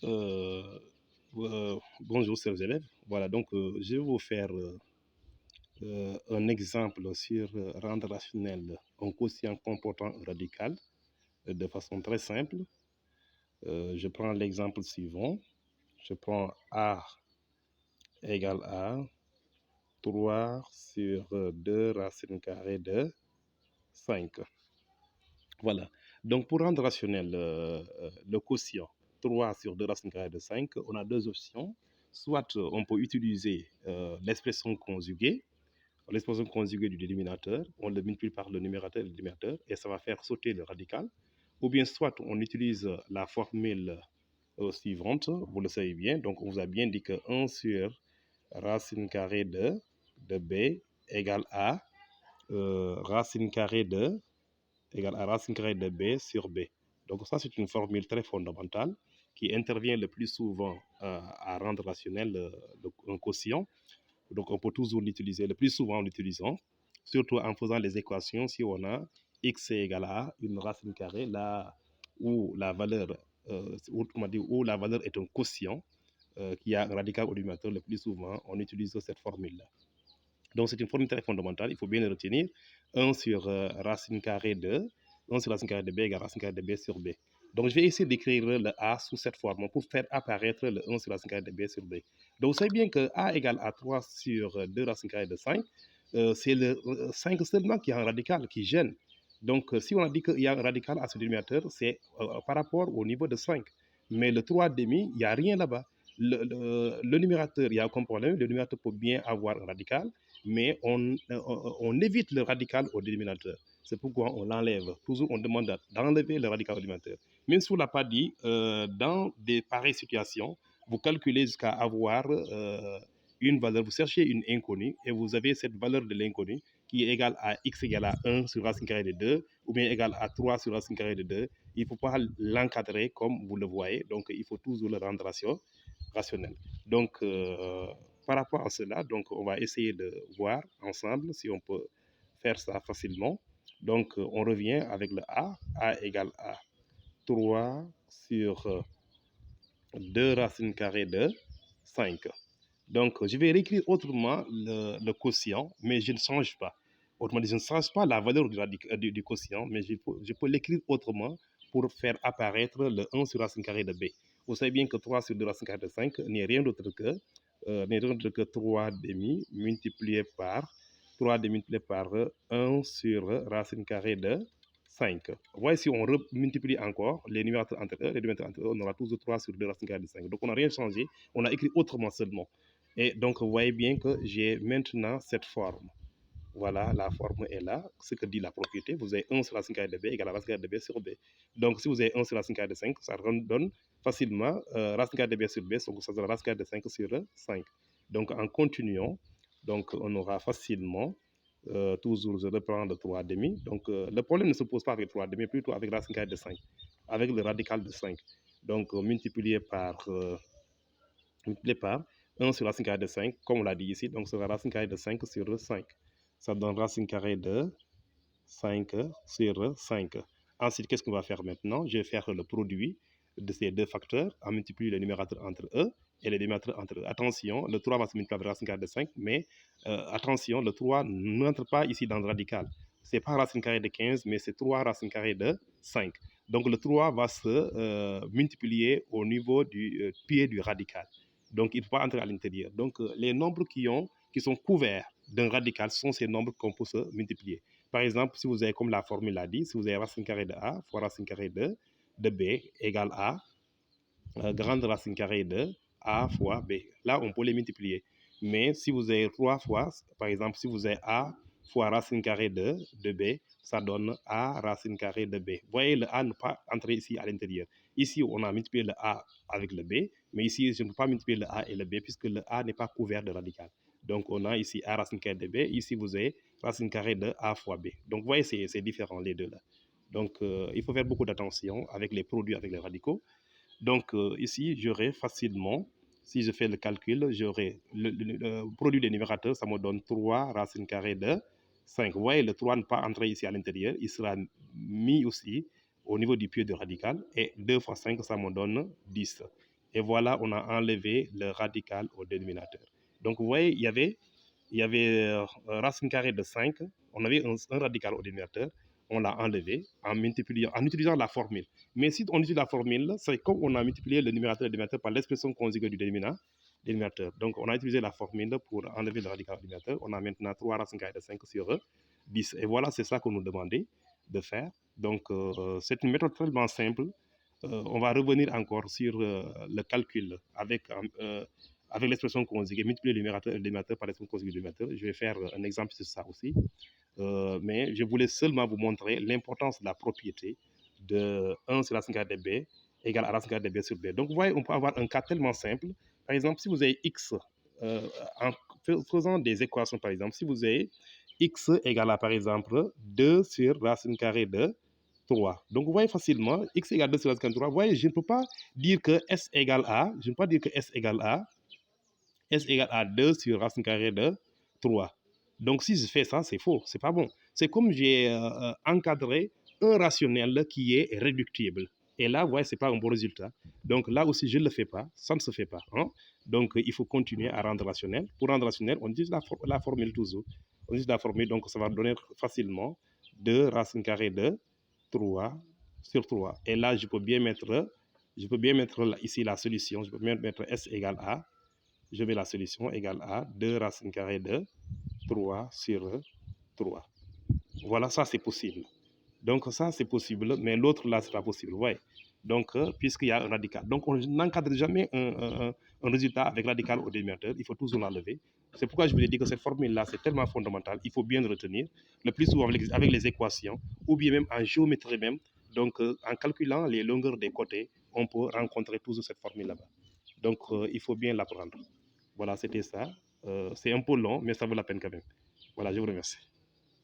Euh, Bonjour chers élèves. Voilà, donc je vais vous faire un exemple sur rendre rationnel un quotient comportant un radical de façon très simple. Je prends l'exemple suivant. Je prends A égale à 3 sur 2 racine carrée de 5. Voilà. Donc pour rendre rationnel le quotient 3 sur 2 racine carrée de 5, on a deux options. Soit on peut utiliser l'expression conjuguée. L'expression conjuguée du dénominateur, on le multiplie par le numérateur et le dénominateur et ça va faire sauter le radical. Ou bien soit on utilise la formule suivante, vous le savez bien, donc on vous a bien dit que 1 sur racine carrée de b égale à racine carrée de b sur b. Donc ça c'est une formule très fondamentale qui intervient le plus souvent à rendre rationnel un quotient. Donc, on peut toujours l'utiliser, le plus souvent en l'utilisant, surtout en faisant les équations si on a x est égal à une racine carrée, là où la valeur, où la valeur est un quotient qui a un radical au dénominateur, le plus souvent, on utilise cette formule-là. Donc, c'est une formule très fondamentale, il faut bien le retenir. 1 sur racine carrée de 1 sur racine carrée de b égale racine carrée de b sur b. Donc, je vais essayer d'écrire le a sous cette forme pour faire apparaître le 1 sur racine carrée de b sur b. Donc, vous savez bien que a égale à 3 sur 2 racine carrée de 5. C'est le 5 seulement qui a un radical, qui gêne. Donc, si on a dit qu'il y a un radical à ce dénominateur, c'est par rapport au niveau de 5. Mais le 3 demi, il n'y a rien là-bas. Le numérateur, il y a aucun problème. Le numérateur peut bien avoir un radical, mais on évite le radical au dénominateur. C'est pourquoi on l'enlève. Toujours, on demande d'enlever le radical au dénominateur. Même si on ne l'a pas dit, dans des pareilles situations, vous calculez jusqu'à avoir une valeur, vous cherchez une inconnue et vous avez cette valeur de l'inconnu qui est égale à x égale à 1 sur racine carrée de 2 ou bien égale à 3 sur racine carrée de 2. Il ne faut pas l'encadrer comme vous le voyez, donc il faut toujours le rendre rationnel. Donc, par rapport à cela, donc on va essayer de voir ensemble si on peut faire ça facilement. Donc, on revient avec le a. A égale à 3 sur 2 racines carrées de 5. Donc, je vais réécrire autrement le quotient, mais je ne change pas. Autrement dit, je ne change pas la valeur du quotient, mais je peux l'écrire autrement pour faire apparaître le 1 sur racine carrée de b. Vous savez bien que 3 sur 2 racine carrée de 5 n'est rien d'autre que 3 demi multiplié par 3 demi multiplié par 1 sur racine carrée de 5. Voyez, si on multiplie encore les numérateurs entre eux, on aura toujours 3 sur 2 racine carrée de 5. Donc, on n'a rien changé, on a écrit autrement seulement. Et donc, vous voyez bien que j'ai maintenant cette forme. Voilà, la forme est là. Ce que dit la propriété, vous avez 1 sur racine carrée de b égale à racine carrée de b sur b. Donc, si vous avez 1 sur racine carrée de 5, ça donne facilement racine carrée de b sur b, donc ça donne racine carrée de 5 sur 5. Donc, en continuant, donc, on aura facilement, toujours, je reprends le 3 demi. Donc, le problème ne se pose pas avec 3 demi, plutôt avec racine carrée de 5, avec le radical de 5. Donc, multiplié par 1 sur racine carrée de 5, comme on l'a dit ici, donc c'est la racine carrée de 5 sur 5. Ça donne racine carrée de 5 sur 5. Ensuite, qu'est-ce qu'on va faire maintenant? Je vais faire le produit de ces deux facteurs en multipliant les numérateurs entre eux et les dénominateurs entre eux. Attention, le 3 va se multiplier par racine carrée de 5, mais attention, le 3 n'entre pas ici dans le radical. Ce n'est pas racine carrée de 15, mais c'est 3 racine carrée de 5. Donc le 3 va se multiplier au niveau du pied du radical. Donc il ne peut pas entrer à l'intérieur. Donc les nombres qui sont couverts d'un radical sont ces nombres qu'on peut se multiplier. Par exemple, si vous avez, comme la formule l'a dit, si vous avez racine carrée de A fois racine carrée de B égale à grande racine carrée de A fois B. Là, on peut les multiplier. Mais si vous avez 3 fois, par exemple, si vous avez A fois racine carrée de B, ça donne A racine carrée de B. Vous voyez, le A ne peut pas entrer ici à l'intérieur. Ici, on a multiplié le A avec le B, mais ici, je ne peux pas multiplier le A et le B puisque le A n'est pas couvert de radical. Donc, on a ici A racine carrée de B. Ici, vous avez racine carrée de A fois B. Donc, vous voyez, c'est différent, les deux là. Donc, il faut faire beaucoup d'attention avec les produits, avec les radicaux. Donc, ici, j'aurai facilement, si je fais le calcul, j'aurai le produit des numérateurs, ça me donne 3 racine carrée de 5. Vous voyez, le 3 ne pas entrer ici à l'intérieur, il sera mis aussi au niveau du pied du radical. Et 2 fois 5, ça me donne 10. Et voilà, on a enlevé le radical au dénominateur. Donc, vous voyez, il y avait racine carrée de 5, on avait un radical au dénominateur, on l'a enlevé en utilisant la formule. Mais si on utilise la formule, c'est comme on a multiplié le numérateur et le dénominateur par l'expression conjuguée du dénominateur. Donc, on a utilisé la formule pour enlever le radical au dénominateur. On a maintenant 3 racines carrées de 5 sur 10. Et voilà, c'est ça qu'on nous demandait de faire. Donc, c'est une méthode tellement simple. On va revenir encore sur le calcul avec l'expression conjuguée, multiplier le numérateur et le dénominateur par l'expression conjuguée du dénominateur. Je vais faire un exemple sur ça aussi. Mais je voulais seulement vous montrer l'importance de la propriété de 1 sur racine carrée de b égale à racine carrée de b sur b. Donc, vous voyez, on peut avoir un cas tellement simple. Par exemple, si vous avez x, en faisant des équations, par exemple, si vous avez x égale à, par exemple, 2 sur racine carrée de 3. Donc, vous voyez facilement, x égale 2 sur racine carrée de 3. Vous voyez, je ne peux pas dire que s égale a, je ne peux pas dire que s égale à 2 sur racine carrée de 3. Donc, si je fais ça, c'est faux, c'est pas bon. C'est comme j'ai encadré un rationnel qui est réductible. Et là, vous voyez, ce n'est pas un bon résultat. Donc, là aussi, je ne le fais pas, ça ne se fait pas. Hein? Donc, il faut continuer à rendre rationnel. Pour rendre rationnel, on utilise la formule toujours. On utilise la formule, donc ça va donner facilement 2 racine carrée de 3 sur 3. Et là, je peux bien mettre ici la solution. Je peux bien mettre S égale A. Je mets la solution égale à 2 racines carrées de 3 sur 3. Voilà, ça c'est possible. Donc ça c'est possible, mais l'autre là c'est pas possible. Ouais. Donc puisqu'il y a un radical. Donc on n'encadre jamais un résultat avec radical au dénominateur, il faut toujours l'enlever. C'est pourquoi je vous ai dit que cette formule-là, c'est tellement fondamental, il faut bien le retenir, le plus souvent avec les équations, ou bien même en géométrie même. Donc en calculant les longueurs des côtés, on peut rencontrer toujours cette formule là-bas. Donc il faut bien l'apprendre. Voilà, c'était ça. C'est un peu long, mais ça vaut la peine quand même. Voilà, je vous remercie.